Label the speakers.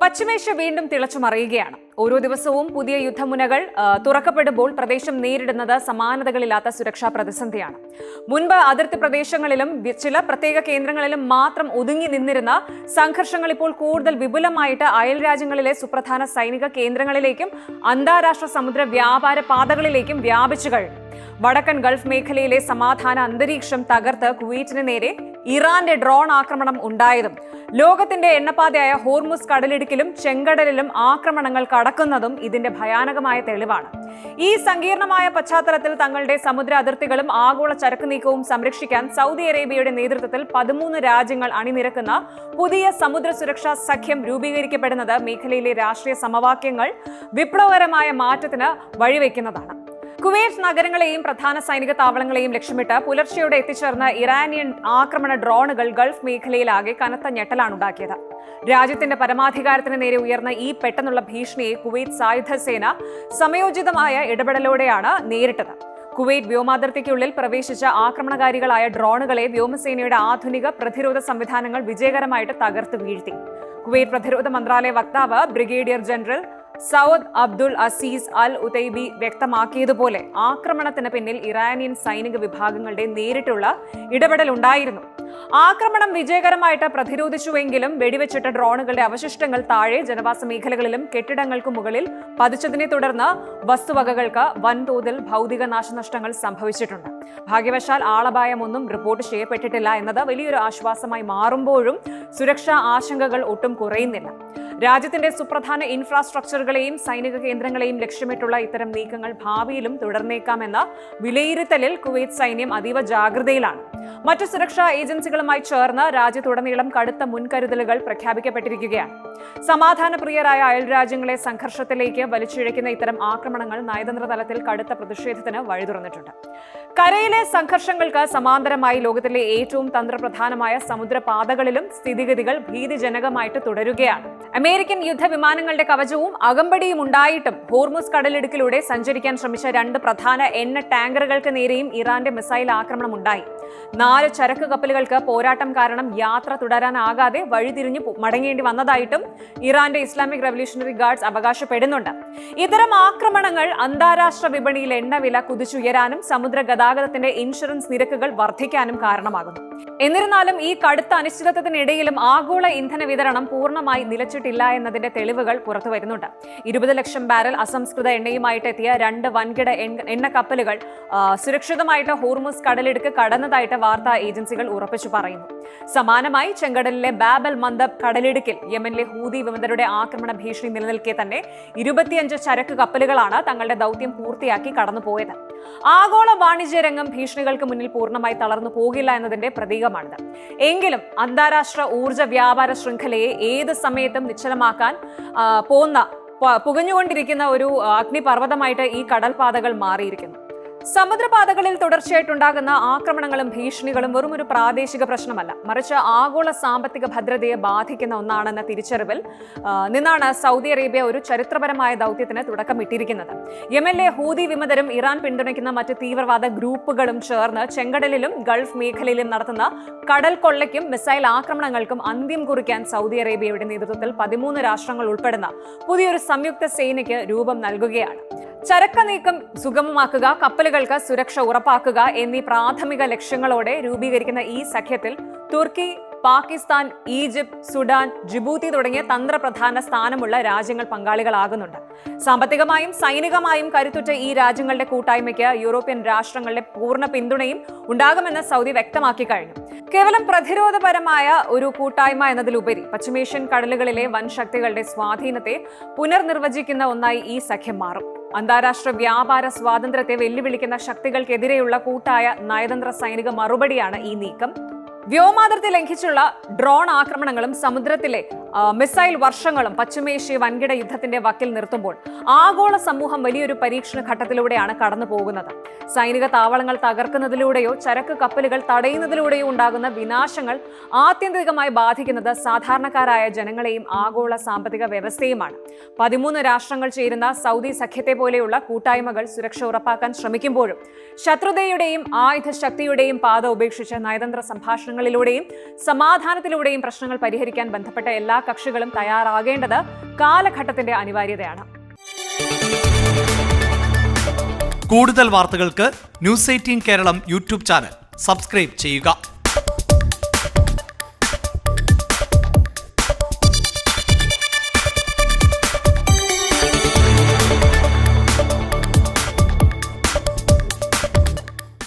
Speaker 1: പശ്ചിമേഷ്യ വീണ്ടും തിളച്ചുമറിയുകയാണ്. ഓരോ ദിവസവും പുതിയ യുദ്ധമുനകൾ തുറക്കപ്പെടുമ്പോൾ പ്രദേശം നേരിടുന്നത് സമാനതകളില്ലാത്ത സുരക്ഷാ പ്രതിസന്ധിയാണ്. മുൻപ് അതിർത്തി പ്രദേശങ്ങളിലും ചില പ്രത്യേക കേന്ദ്രങ്ങളിലും മാത്രം ഒതുങ്ങി നിന്നിരുന്ന സംഘർഷങ്ങൾ ഇപ്പോൾ കൂടുതൽ വിപുലമായിട്ട് അയൽ രാജ്യങ്ങളിലെ സുപ്രധാന സൈനിക കേന്ദ്രങ്ങളിലേക്കും അന്താരാഷ്ട്ര സമുദ്ര വ്യാപാര പാതകളിലേക്കും വ്യാപിച്ചു കഴിഞ്ഞു. വടക്കൻ ഗൾഫ് മേഖലയിലെ സമാധാന അന്തരീക്ഷം തകർത്ത് കുവൈറ്റിന് നേരെ ഇറാന്റെ ഡ്രോൺ ആക്രമണം ഉണ്ടായതും ലോകത്തിന്റെ എണ്ണപ്പാതയായ ഹോർമുസ് കടലിടുക്കിലും ചെങ്കടലിലും ആക്രമണങ്ങൾ കടക്കുന്നതും ഇതിന്റെ ഭയാനകമായ തെളിവാണ്. ഈ സങ്കീർണമായ പശ്ചാത്തലത്തിൽ തങ്ങളുടെ സമുദ്ര അതിർത്തികളും ആഗോള ചരക്ക് നീക്കവും സംരക്ഷിക്കാൻ സൗദി അറേബ്യയുടെ നേതൃത്വത്തിൽ 13 രാജ്യങ്ങൾ അണിനിരക്കുന്ന പുതിയ സമുദ്ര സുരക്ഷാ സഖ്യം രൂപീകരിക്കപ്പെടുന്നത് മേഖലയിലെ രാഷ്ട്രീയ സമവാക്യങ്ങൾ വിപ്ലവകരമായ മാറ്റത്തിന് വഴിവെക്കുന്നതാണ്. കുവൈറ്റ് നഗരങ്ങളെയും പ്രധാന സൈനിക താവളങ്ങളെയും ലക്ഷ്യമിട്ട് പുലർച്ചെയോടെ എത്തിച്ചേർന്ന ഇറാനിയൻ ആക്രമണ ഡ്രോണുകൾ ഗൾഫ് മേഖലയിലാകെ കനത്ത ഞെട്ടലാണുണ്ടാക്കിയത്. രാജ്യത്തിന്റെ പരമാധികാരത്തിന് നേരെ ഉയർന്ന ഈ പെട്ടെന്നുള്ള ഭീഷണിയെ കുവൈറ്റ് സായുധ സേന സമയോചിതമായ ഇടപെടലോടെയാണ് നേരിട്ടത്. കുവൈറ്റ് വ്യോമാതിർത്തിക്കുള്ളിൽ പ്രവേശിച്ച ആക്രമണകാരികളായ ഡ്രോണുകളെ വ്യോമസേനയുടെ ആധുനിക പ്രതിരോധ സംവിധാനങ്ങൾ വിജയകരമായിട്ട് തകർത്ത് വീഴ്ത്തി. കുവൈറ്റ് പ്രതിരോധ മന്ത്രാലയ വക്താവ് brigadier general Saud Abdul Aziz Al Otaibi വ്യക്തമാക്കിയതുപോലെ ആക്രമണത്തിന് പിന്നിൽ ഇറാനിയൻ സൈനിക വിഭാഗങ്ങളുടെ നേരിട്ടുള്ള ഇടപെടൽ ഉണ്ടായിരുന്നു. ആക്രമണം വിജയകരമായിട്ട് പ്രതിരോധിച്ചുവെങ്കിലും വെടിവെച്ചിട്ട ഡ്രോണുകളുടെ അവശിഷ്ടങ്ങൾ താഴെ ജനവാസ മേഖലകളിലും കെട്ടിടങ്ങൾക്കു മുകളിൽ പതിച്ചതിനെ തുടർന്ന് വസ്തുവകകൾക്ക് വൻതോതിൽ ഭൗതിക നാശനഷ്ടങ്ങൾ സംഭവിച്ചിട്ടുണ്ട്. ഭാഗ്യവശാൽ ആളപായമൊന്നും റിപ്പോർട്ട് ചെയ്യപ്പെട്ടിട്ടില്ല എന്നത് വലിയൊരു ആശ്വാസമായി മാറുമ്പോഴും സുരക്ഷാ ആശങ്കകൾ ഒട്ടും കുറയുന്നില്ല. രാജ്യത്തിന്റെ സുപ്രധാന ഇൻഫ്രാസ്ട്രക്ചറുകളെയും സൈനിക കേന്ദ്രങ്ങളെയും ലക്ഷ്യമിട്ടുള്ള ഇത്തരം നീക്കങ്ങൾ ഭാവിയിലും തുടർന്നേക്കാമെന്ന വിലയിരുത്തലിൽ കുവൈറ്റ് സൈന്യം അതീവ ജാഗ്രതയിലാണ്. മറ്റു സുരക്ഷാ ഏജൻസികളുമായി ചേർന്ന് രാജ്യത്തുടനീളം കടുത്ത മുൻകരുതലുകൾ പ്രഖ്യാപിക്കപ്പെട്ടിരിക്കുകയാണ്. സമാധാനപ്രിയരായ അയൽ രാജ്യങ്ങളെ സംഘർഷത്തിലേക്ക് വലിച്ചിഴയ്ക്കുന്ന ഇത്തരം ആക്രമണങ്ങൾ നയതന്ത്ര തലത്തിൽ കടുത്ത പ്രതിഷേധത്തിന് വഴി തുറന്നിട്ടുണ്ട്. കരയിലെ സംഘർഷങ്ങൾക്ക് സമാന്തരമായി ലോകത്തിലെ ഏറ്റവും തന്ത്രപ്രധാനമായ സമുദ്രപാതകളിലും സ്ഥിതിഗതികൾ ഭീതിജനകമായിട്ട് തുടരുകയാണ്. അമേരിക്കൻ യുദ്ധവിമാനങ്ങളുടെ കവചവും അകമ്പടിയും ഉണ്ടായിട്ടും ഹോർമുസ് കടലിടുക്കിലൂടെ സഞ്ചരിക്കാൻ ശ്രമിച്ച 2 പ്രധാന എണ്ണ ടാങ്കറുകൾക്ക് നേരെയും ഇറാന്റെ മിസൈൽ ആക്രമണം ഉണ്ടായി. 4 ചരക്ക് കപ്പലുകൾക്ക് പോരാട്ടം കാരണം യാത്ര തുടരാനാകാതെ വഴിതിരിഞ്ഞു മടങ്ങേണ്ടി വന്നതായിട്ടും ഇറാന്റെ ഇസ്ലാമിക് റവല്യൂഷണറി ഗാർഡ്സ് അവകാശപ്പെടുന്നുണ്ട്. ഇത്തരം ആക്രമണങ്ങൾ അന്താരാഷ്ട്ര വിപണിയിൽ എണ്ണവില കുതിച്ചുയരാനും സമുദ്ര ഗതാഗതത്തിന്റെ ഇൻഷുറൻസ് നിരക്കുകൾ വർദ്ധിക്കാനും കാരണമാകുന്നു. എന്നിരുന്നാലും ഈ കടുത്ത അനിശ്ചിതത്വത്തിനിടയിലും ആഗോള ഇന്ധന വിതരണം പൂർണ്ണമായി നിലച്ചിട്ടില്ല എന്നതിന്റെ തെളിവുകൾ പുറത്തുവരുന്നുണ്ട്. 20 ലക്ഷം ബാരൽ അസംസ്കൃത എണ്ണയുമായിട്ട് എത്തിയ 2 വൻകിട എണ്ണ കപ്പലുകൾ സുരക്ഷിതമായിട്ട് ഹോർമുസ് കടലിടുക്ക് കടന്നതായിട്ട് വാർത്താ ഏജൻസികൾ ഉറപ്പിച്ചു പറയുന്നു. സമാനമായി ചെങ്കടലിലെ ബാബൽ മന്ദബ് കടലിടുക്കിൽ യമനിലെ ഹൂതി വിമതരുടെ ആക്രമണ ഭീഷണി നിലനിൽക്കെ തന്നെ 25 ചരക്ക് കപ്പലുകളാണ് തങ്ങളുടെ ദൗത്യം പൂർത്തിയാക്കി കടന്നുപോയത്. ആഗോള വാണിജ്യ രംഗം ഭീഷണികൾക്ക് മുന്നിൽ പൂർണ്ണമായി തളർന്നു പോകില്ല എന്നതിന്റെ പ്രതീകമാണിത്. എങ്കിലും അന്താരാഷ്ട്ര ഊർജ്ജ വ്യാപാര ശൃംഖലയെ ഏത് സമയത്തും നിശ്ചലമാക്കാൻ പുകഞ്ഞുകൊണ്ടിരിക്കുന്ന ഒരു അഗ്നിപർവ്വതമായിട്ട് ഈ കടൽപാതകൾ മാറിയിരിക്കുന്നു. സമുദ്രപാതകളിൽ തുടർച്ചയായിട്ടുണ്ടാകുന്ന ആക്രമണങ്ങളും ഭീഷണികളും വെറും ഒരു പ്രാദേശിക പ്രശ്നമല്ല, മറിച്ച് ആഗോള സാമ്പത്തിക ഭദ്രതയെ ബാധിക്കുന്ന ഒന്നാണെന്ന തിരിച്ചറിവിൽ നിന്നാണ് സൗദി അറേബ്യ ഒരു ചരിത്രപരമായ ദൗത്യത്തിന് തുടക്കമിട്ടിരിക്കുന്നത്. യമനിലെ ഹൂതി വിമതരും ഇറാൻ പിന്തുണയ്ക്കുന്ന മറ്റ് തീവ്രവാദ ഗ്രൂപ്പുകളും ചേർന്ന് ചെങ്കടലിലും ഗൾഫ് മേഖലയിലും നടത്തുന്ന കടൽ കൊള്ളയ്ക്കും മിസൈൽ ആക്രമണങ്ങൾക്കും അന്ത്യം കുറിക്കാൻ സൗദി അറേബ്യയുടെ നേതൃത്വത്തിൽ 13 രാഷ്ട്രങ്ങൾ ഉൾപ്പെടുന്ന പുതിയൊരു സംയുക്ത സേനയ്ക്ക് രൂപം നൽകുകയാണ്. ചരക്ക് നീക്കം സുഗമമാക്കുക, കപ്പലുകൾക്ക് സുരക്ഷ ഉറപ്പാക്കുക എന്നീ പ്രാഥമിക ലക്ഷ്യങ്ങളോടെ രൂപീകരിക്കുന്ന ഈ സഖ്യത്തിൽ തുർക്കി, പാകിസ്ഥാൻ, ഈജിപ്ത്, സുഡാൻ, ജിബൂത്തി തുടങ്ങിയ തന്ത്രപ്രധാന സ്ഥാനമുള്ള രാജ്യങ്ങൾ പങ്കാളികളാകുന്നുണ്ട്. സാമ്പത്തികമായും സൈനികമായും കരുത്തുറ്റ ഈ രാജ്യങ്ങളുടെ കൂട്ടായ്മയ്ക്ക് യൂറോപ്യൻ രാഷ്ട്രങ്ങളുടെ പൂർണ്ണ പിന്തുണയും ഉണ്ടാകുമെന്ന് സൗദി വ്യക്തമാക്കി കഴിഞ്ഞു. കേവലം പ്രതിരോധപരമായ ഒരു കൂട്ടായ്മ എന്നതിലുപരി പശ്ചിമേഷ്യൻ കടലുകളിലെ വൻ ശക്തികളുടെ സ്വാധീനത്തെ പുനർനിർവചിക്കുന്ന ഒന്നായി ഈ സഖ്യം മാറും. അന്താരാഷ്ട്ര വ്യാപാര സ്വാതന്ത്ര്യത്തെ വെല്ലുവിളിക്കുന്ന ശക്തികൾക്കെതിരെയുള്ള കൂട്ടായ നയതന്ത്ര സൈനിക മറുപടിയാണ് ഈ നീക്കം. വ്യോമാതിർത്തി ലംഘിച്ചുള്ള ഡ്രോൺ ആക്രമണങ്ങളും സമുദ്രത്തിലെ മിസൈൽ വർഷങ്ങളും പശ്ചിമേഷ്യ വൻകിട യുദ്ധത്തിന്റെ വക്കിൽ നിർത്തുമ്പോൾ ആഗോള സമൂഹം വലിയൊരു പരീക്ഷണ ഘട്ടത്തിലൂടെയാണ് കടന്നു പോകുന്നത്. സൈനിക താവളങ്ങൾ തകർക്കുന്നതിലൂടെയോ ചരക്ക് കപ്പലുകൾ തടയുന്നതിലൂടെയോ ഉണ്ടാകുന്ന വിനാശങ്ങൾ ആത്യന്തികമായി ബാധിക്കുന്നത് സാധാരണക്കാരായ ജനങ്ങളെയും ആഗോള സാമ്പത്തിക വ്യവസ്ഥയുമാണ്. 13 രാഷ്ട്രങ്ങൾ ചേരുന്ന സൗദി സഖ്യത്തെ പോലെയുള്ള കൂട്ടായ്മകൾ സുരക്ഷ ഉറപ്പാക്കാൻ ശ്രമിക്കുമ്പോഴും ശത്രുതയുടെയും ആയുധ ശക്തിയുടെയും പാത ഉപേക്ഷിച്ച് നയതന്ത്ര സംഭാഷണ പ്രശ്നങ്ങളിലൂടെയും സമാധാനത്തിലൂടെയും പ്രശ്നങ്ങൾ പരിഹരിക്കാൻ ബന്ധപ്പെട്ട എല്ലാ കക്ഷികളും തയ്യാറാകേണ്ടത് കാലഘട്ടത്തിന്റെ അനിവാര്യതയാണ്.
Speaker 2: കൂടുതൽ വാർത്തകൾക്ക് news 18 Keralam YouTube channel subscribe ചെയ്യുക.